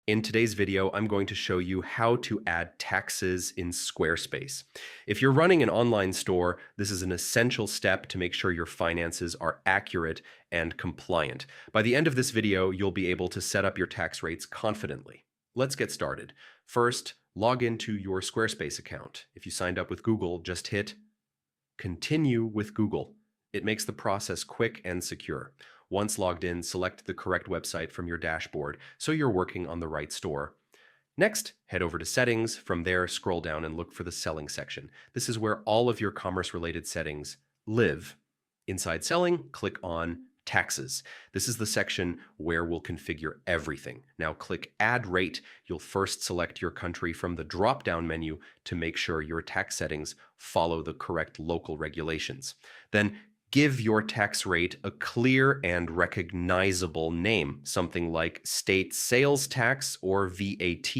In today's video, I'm going to show you how to add taxes in Squarespace. If you're running an online store, this is an essential step to make sure your finances are accurate and compliant. By the end of this video, you'll be able to set up your tax rates confidently. Let's get started. First, log into your Squarespace account. If you signed up with Google, just hit Continue with Google. It makes the process quick and secure. Once logged in, select the correct website from your dashboard so you're working on the right store. Next, head over to Settings. From there, scroll down and look for the Selling section. This is where all of your commerce-related settings live. Inside Selling, click on Taxes. This is the section where we'll configure everything. Now click Add Rate. You'll first select your country from the drop-down menu to make sure your tax settings follow the correct local regulations. Then give your tax rate a clear and recognizable name, something like state sales tax or VAT.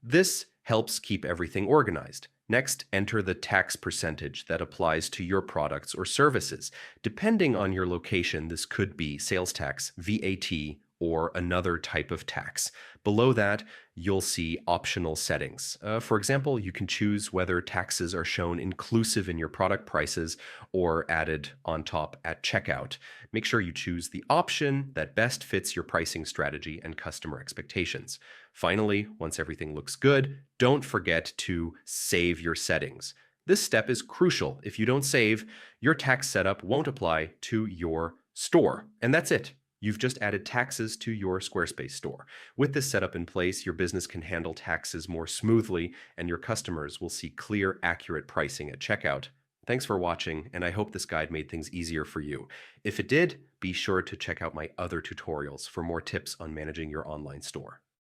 This helps keep everything organized. Next, enter the tax percentage that applies to your products or services. Depending on your location, this could be sales tax, VAT, or another type of tax. Below that, you'll see optional settings. For example, you can choose whether taxes are shown inclusive in your product prices or added on top at checkout. Make sure you choose the option that best fits your pricing strategy and customer expectations. Finally, once everything looks good, don't forget to save your settings. This step is crucial. If you don't save, your tax setup won't apply to your store. And that's it. You've just added taxes to your Squarespace store. With this setup in place, your business can handle taxes more smoothly, and your customers will see clear, accurate pricing at checkout. Thanks for watching, and I hope this guide made things easier for you. If it did, be sure to check out my other tutorials for more tips on managing your online store.